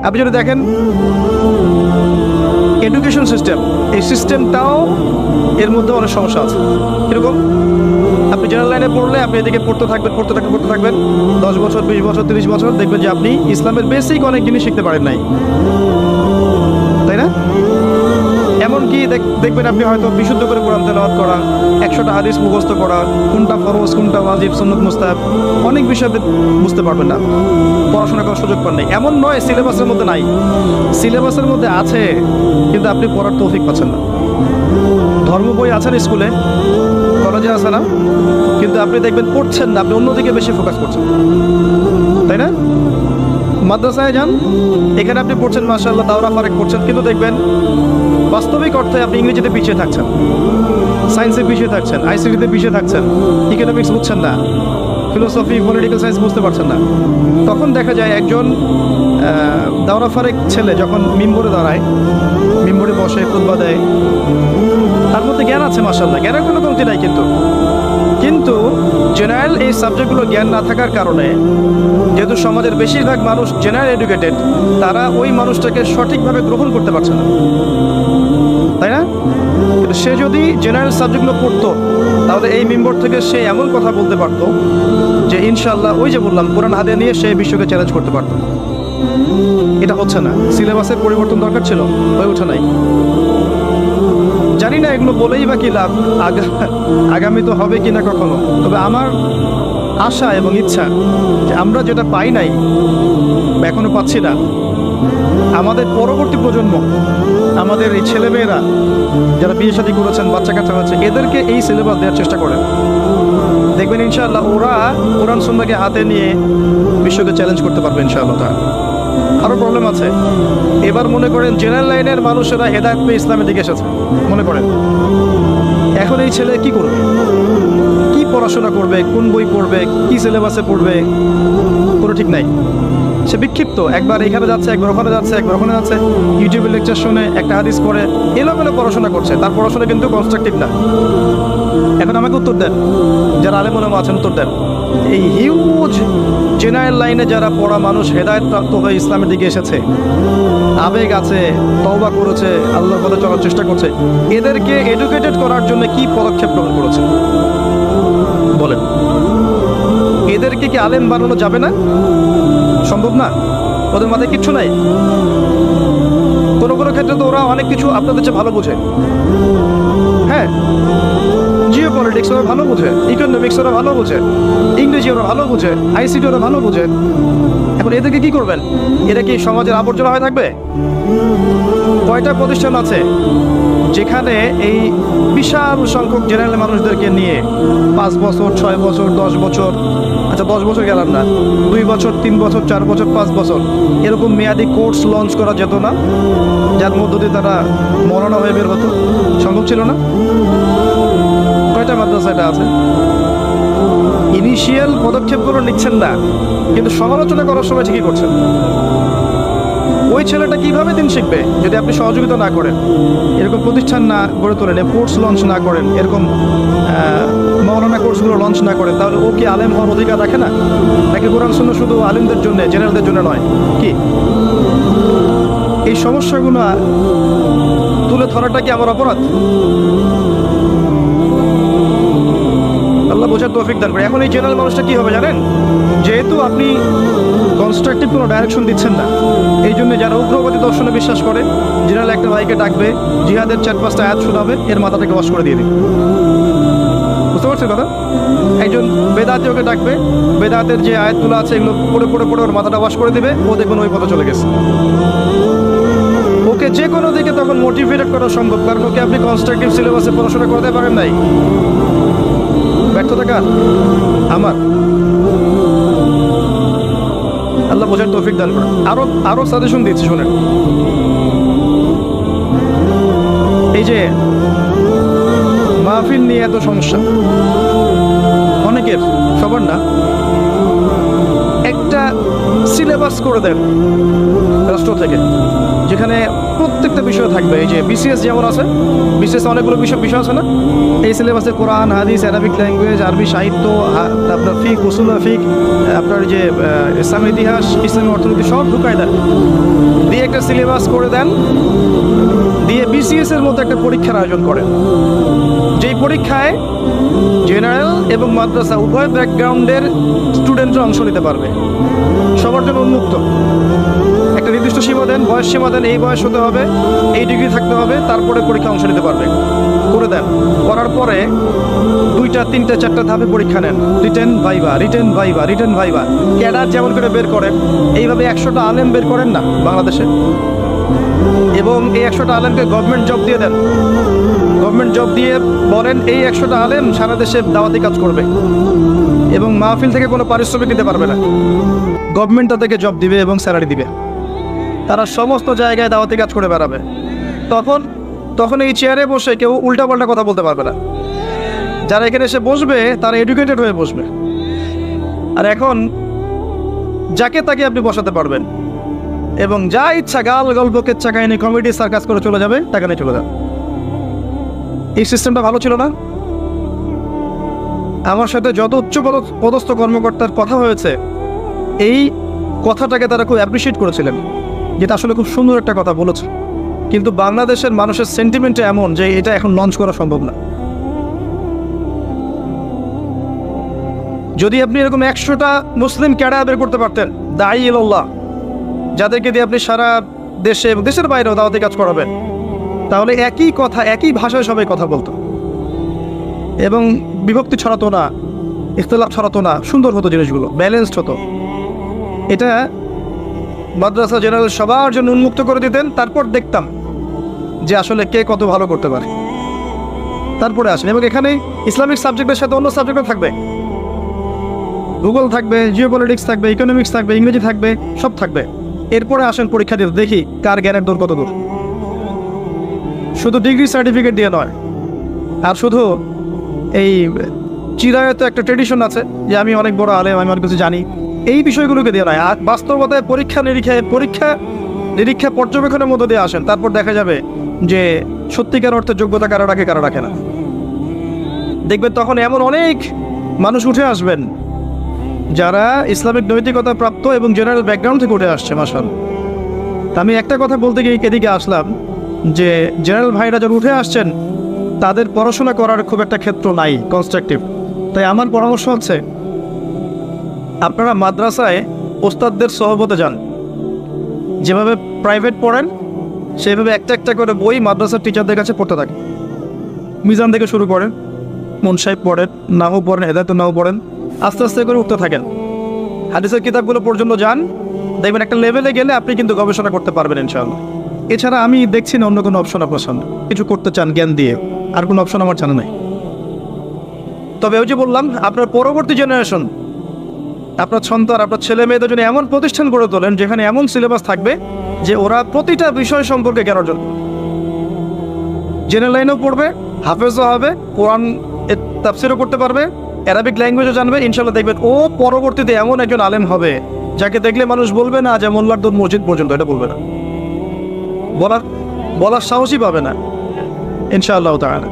আপনি যদি দেখেন এডুকেশন সিস্টেম, এই সিস্টেমটাও এর মধ্যে অনেক সমস্যা আছে। কীরকম? আপনি জেনারেল লাইনে পড়লে আপনি এদিকে পড়তে থাকবেন 10 বছর, 20 বছর, 30 বছর, দেখবেন যে আপনি ইসলামের বেসিক অনেক জিনিস শিখতে পারেন নাই, তাই না? এমনকি দেখবেন আপনি হয়তো বিশুদ্ধ করে কোরআন তেলাওয়াত করা, 100টা হাদিস মুখস্থ করা, কোনটা ফরজ, কোনটা ওয়াজিব, সুন্নাত, মুস্তাহাব, অনেক বিষয় আপনি বুঝতে পারবেন না, পড়াশোনা করার সুযোগ পান নাই। এমন নয় সিলেবাসের মধ্যে নাই, সিলেবাসের মধ্যে আছে, কিন্তু আপনি পড়ার তৌফিক পাচ্ছেন না। ধর্ম বই আছে না স্কুলে, কলেজে আছে না, কিন্তু আপনি দেখবেন পড়ছেন না, আপনি অন্যদিকে বেশি ফোকাস করছেন, তাই না? মাদ্রাসায় যান, এখানে আপনি পড়ছেন মাশাআল্লাহ, দাওরা ফারেক পড়ছেন, কিন্তু দেখবেন বাস্তবিক অর্থে আপনি ইংরেজিতে পিছিয়ে থাকছেন, সায়েন্সে পিছিয়ে থাকছেন, আইসিটিতে পিছিয়ে থাকছেন, ইকোনমিক্স বুঝছেন না, ফিলোসফি, পলিটিক্যাল সায়েন্স বুঝতে পারছেন না। তখন দেখা যায় একজন দাওরা ফারেক ছেলে যখন মিম্বরে দাঁড়ায়, মিম্বরে বসে খুতবা দেয়, তার মধ্যে জ্ঞান আছে মাশাআল্লাহ, জ্ঞানের কোনো কমতি নাই, কিন্তু জেনারেল এই সাবজেক্টগুলো জ্ঞান না থাকার কারণে, যেহেতু সমাজের বেশিরভাগ মানুষ জেনারেল এডুকেটেড, তারা ওই মানুষটাকে সঠিকভাবে গ্রহণ করতে পারছে না, তাই না? কিন্তু সে যদি জেনারেল সাবজেক্টগুলো পড়তো, তাহলে এই মিম্বর থেকে সে এমন কথা বলতে পারতো যে ইনশাআল্লাহ, ওই যে বললাম, কোরআন হাদিয়া নিয়ে সে বিশ্বকে চ্যালেঞ্জ করতে পারতো। এটা হচ্ছে না, সিলেবাসের পরিবর্তন দরকার ছিল, হয়ে ওঠে নাই। জানি না এগুলো বলেই বা কি লাভ, আগামী তো হবে কিনা কখনো। তবে আমার আশা এবং ইচ্ছা যে আমরা যেটা পাই নাই বা এখনো পাচ্ছি না, আমাদের পরবর্তী প্রজন্ম, আমাদের এই ছেলেমেয়েরা যারা বিয়ে শাদী করেছেন, বাচ্চা কাচ্চা হচ্ছে, এদেরকে এই সিলেবাস দেওয়ার চেষ্টা করেন। দেখবেন ইনশাআল্লাহ ওরা কোরআন সুন্নাহকে হাতে নিয়ে বিশ্বকে চ্যালেঞ্জ করতে পারবে ইনশাআল্লাহ। আরও প্রবলেম আছে। এবার মনে করেন জেনারেল লাইনের মানুষেরা হেদায়েত পেয়ে ইসলামের দিকে এসেছে, মনে করেন এখন এই ছেলে কি করবে, কি পড়াশোনা করবে, কোন বই পড়বে, কি সিলেবাসে পড়বে, কোনো ঠিক নাই। সে বিক্ষিপ্ত, একবার এখানে যাচ্ছে, একবার ওখানে যাচ্ছে, একবার ওখানে যাচ্ছে, ইউটিউবে লেকচার শুনে একটা হাদিস পড়ে এলোমেলো পড়াশোনা করছে, তার পড়াশোনা কিন্তু কনস্ট্রাকটিভ না। এখন আমাকে উত্তর দেন, যারা আলেম ওলামা আছেন, উত্তর দেন, এই হিউজ জেনারেল লাইনে যারা পড়া মানুষ হেদায়েত প্রাপ্ত হয়ে ইসলামের দিকে এসেছে, আবেগ আছে, তওবা করেছে, আল্লাহর পথে চলার চেষ্টা করছে, এদেরকে এডুকেটেড করার জন্য কি পদক্ষেপ গ্রহণ করেছে বলেন? এদেরকে কি আলেম বানানো যাবে না? সম্ভব না? ওদের মাথায় কিচ্ছু নাই? কোনো কোনো ক্ষেত্রে তো ওরা অনেক কিছু আপনাদের চেয়ে ভালো বোঝে। হ্যাঁ, জিও পলিটিক্স ওরা ভালো বোঝে, ইকোনমিক্স ওরা ভালো বোঝে, ইংরেজি ওরা ভালো বোঝে, আইসিটি ওরা ভালো বোঝে। এখন এদেরকে কি করবেন? এরা কি সমাজের আবর্জনা হয়ে থাকবে? কয়টা প্রতিষ্ঠান আছে যেখানে এই বিশাল সংখ্যক জেনারেল মানুষদেরকে নিয়ে 5 বছর, 6 বছর, 10 বছর, আচ্ছা 10 বছর গেলাম না, 2 বছর, 3 বছর, 4 বছর, 5 বছর এরকম মেয়াদি কোর্স লঞ্চ করা যেত না, যার মধ্য দিয়ে তারা মৌলানা হয়ে বের হতো? সম্ভব ছিল না? কয়টা মাদ্রাসা এটা আছে? ইনিশিয়াল পদক্ষেপগুলো নিচ্ছেন না, কিন্তু সমালোচনা করার সময় ঠিকই করছেন। ওই ছেলেটা কিভাবে দিন শিখবে যদি আপনি সহযোগিতা না করেন, এরকম প্রতিষ্ঠান না গড়ে তোলেন, কোর্স লঞ্চ না করেন, এরকম মৌলানা কোর্সগুলো লঞ্চ না করেন? তাহলে ও কি আলেম হওয়ার অধিকার রাখে না? নাকি কোরআন সুন্নাহ শুধু আলেমদের জন্য, জেনারেলদের জন্য নয়? কি এই সমস্যাগুলো তুলে ধরাটা কি আমার অপরাধ? আল্লাহ বোঝার তৌফিক দান করে। এখন এই জেনারেল মানুষটা কি হবে জানেন? যেহেতু আপনি কনস্ট্রাকটিভ কোনো ডাইরেকশন দিচ্ছেন না, এই জন্য যারা উগ্রবাদী দর্শনে বিশ্বাস করে, জেনারেল একটা ভাইকে ডাকবে, জিহাদের 4-5টা আয়াত শোনাবে, এর মাথাটাকে ওয়াশ করে দিয়ে দিবে। বুঝতে পারছেন কথা? একজন বেদাতীয়কে ডাকবে, বেদাতের যে আয়াতগুলো আছে এগুলো পড়ে পড়ে পড়ে ওর মাথাটা ওয়াশ করে দিবে, ও দেখবেন ওই পথে চলে গেছে। ওকে যে কোনো দিকে তখন মোটিভেটেড করা সম্ভব, কারণ ওকে আপনি কনস্ট্রাকটিভ সিলেবাসে পড়াশোনা করতে পারেন নাই। ব্যর্থতা কার? আমার। আল্লাহ বোঝার তৌফিক দান করেন। আরো সাজেশন দিচ্ছি, শোনেন। এই যে মাহফিল নিয়ে এত সমস্যা অনেকের, সবার না, একটা সিলেবাস করে দেন রাষ্ট্র থেকে, যেখানে প্রত্যেকটা বিষয় থাকবে। এই যে বিসিএস যেমন আছে, বিসিএস অনেকগুলো বিষয় আছে না, এই সিলেবাসে কোরআন, হাদিস, অ্যারাবিক ল্যাঙ্গুয়েজ, আরবি সাহিত্য, আপনার ফিক, উসুল ফিক, আপনার যে ইসলামের ইতিহাস, ইসলামী অর্থনীতি সব ঢুকায় দেন, দিয়ে একটা সিলেবাস করে দেন, দিয়ে বিসিএস এর মতো একটা পরীক্ষার আয়োজন করেন, যেই পরীক্ষায় জেনারেল এবং মাদ্রাসা উভয় ব্যাকগ্রাউন্ডের স্টুডেন্টরা অংশ নিতে পারবে, সবার জন্য উন্মুক্ত। একটা নির্দিষ্ট সীমা দেন, বয়স সীমা দেন, এই বয়স হতে হবে, এই ডিগ্রি থাকতে হবে, তারপরে পরীক্ষা অংশ নিতে পারবে, করে দেন। করার পরে 2টা 3টা 4টা ধাপে পরীক্ষা নেন, written viva, written viva, written viva. Cadre যেমন করে বের করেন, এইভাবে 100টা আলেম বের করেন না বাংলাদেশে, এবং এই 100টা আলেমকে গভর্নমেন্ট জব দিয়ে দেন। গভর্নমেন্ট জব দিয়ে বলেন এই 100টা আলেম সারা দেশে দাওয়াতি কাজ করবে এবং মাহফিল থেকে কোনো পারিশ্রমিক দিতে পারবে না, গভর্নমেন্ট তাদেরকে জব দিবে এবং স্যালারি দিবে, তারা সমস্ত জায়গায় দাওয়াতি কাজ করে বেড়াবে। তখন এই চেয়ারে বসে কেউ উল্টাপাল্টা কথা বলতে পারবে না। যারা এখানে এসে বসবে তারা এডুকেটেড হয়ে বসবে। আর এখন যাকে তাকে আপনি বসাতে পারবেন এবং যা ইচ্ছা গাল গল্প কেচ্ছা কাহিনী কমেডি সার্কাস করে চলে যাবে, টাকা নিয়ে চলে যাবে। এই সিস্টেমটা ভালো ছিল না? আমার সাথে যত উচ্চ পদস্থ কর্মকর্তার কথা হয়েছে, এই কথাটাকে তারা খুব অ্যাপ্রিসিয়েট করেছিলেন, যেটা আসলে খুব সুন্দর একটা কথা বলেছে। কিন্তু বাংলাদেশের মানুষের সেন্টিমেন্ট এমন যে এটা এখন লঞ্চ করা সম্ভব না। যদি আপনি এরকম 100টা মুসলিম ক্যাডার বের করতে পারতেন, দাঈ ইলাল্লাহ, যাদেরকে দিয়ে আপনি সারা দেশে এবং দেশের বাইরেও দাওয়াতি কাজ করাবেন, তাহলে একই কথা একই ভাষায় সবাই কথা বলতো এবং বিভক্তি ছড়াতো না, ইখতিলাফ ছড়াতো না, সুন্দর হতো, জিনিসগুলো ব্যালেন্সড হতো। এটা মাদ্রাসা জেনারেল সবার জন্য উন্মুক্ত করে দিতেন, তারপর দেখতাম যে আসলে কে কত ভালো করতে পারে, তারপরে আসেন। এবং এখানে ইসলামিক সাবজেক্টের সাথে অন্য সাবজেক্টও থাকবে, ভূগোল থাকবে, জিওপলিটিক্স থাকবে, ইকোনমিক্স থাকবে, ইংরেজি থাকবে, সব থাকবে। এরপরে আসেন পরীক্ষা দিতে, দেখি কার জ্ঞানের দূর কত দূর। শুধু ডিগ্রি সার্টিফিকেট দিয়ে নয়, আর শুধু এই চিরায়ত একটা ট্রেডিশন আছে যে আমি অনেক বড় আলেম, আমি অনেক কিছু জানি, এই বিষয়গুলোকে দিয়ে নয়। আর বাস্তবতায় পরীক্ষা নিরীক্ষা পর্যবেক্ষণের মধ্যে দিয়ে আসেন, তারপর দেখা যাবে যে সত্যিকার অর্থে যোগ্যতা কারা রাখে কারা রাখে না। দেখবেন তখন এমন অনেক মানুষ উঠে আসবেন যারা ইসলামিক নৈতিকতা প্রাপ্ত এবং জেনারেল ব্যাকগ্রাউন্ড থেকে উঠে আসছে। মাশাআল্লাহ। আমি একটা কথা বলতে গিয়ে এদিকে আসলাম যে জেনারেল ভাইরা যারা উঠে আসছেন তাদের পড়াশোনা করার খুব একটা ক্ষেত্র নাই কনস্ট্রাকটিভ। তাই আমার পরামর্শ হচ্ছে আপনারা মাদ্রাসায় ওস্তাদদের সহবতে যান, যেভাবে প্রাইভেট পড়েন সেভাবে একটা একটা করে বই মাদ্রাসার টিচারদের কাছে পড়তে থাকেন। মিজান থেকে শুরু করেন, মুনসাহিব পড়েন, নাহু পড়েন, হেদায়েতুন নাহু পড়েন, আস্তে আস্তে করে উঠতে থাকেন। হাদিসের কিতাবগুলো পর্যন্ত যান, দেখবেন একটা লেভেলে গেলে আপনি কিন্তু গবেষণা করতে পারবেন ইনশাআল্লাহ। এছাড়া আমি দেখছি না অন্য কোনো অপশন আপনার সামনে, কিছু করতে চান জ্ঞান দিয়ে, আর কোনো অপশন আমার জানা নাই। তবে ওই যে বললাম, আপনার পরবর্তী জেনারেশন, আপনার সন্তান, আপনার ছেলে মেয়েদের জন্য এমন প্রতিষ্ঠান গড়ে তোলেন যেখানে এমন সিলেবাস থাকবে যে ওরা প্রতিটা বিষয় সম্পর্কে জ্ঞান অর্জন, জেনারেল লাইনেও পড়বে, হাফেজও হবে, কোরআন তাফসিরও করতে পারবে, অ্যারাবিক ল্যাঙ্গুয়েজও জানবে। ইনশাল্লাহ দেখবেন ও পরবর্তীতে এমন একজন আলেম হবে যাকে দেখলে মানুষ বলবে না যে মোল্লার দুধ মসজিদ পর্যন্ত, এটা বলবে না, বলার সাহসই পাবে না ইনশাআল্লাহ তাআলা।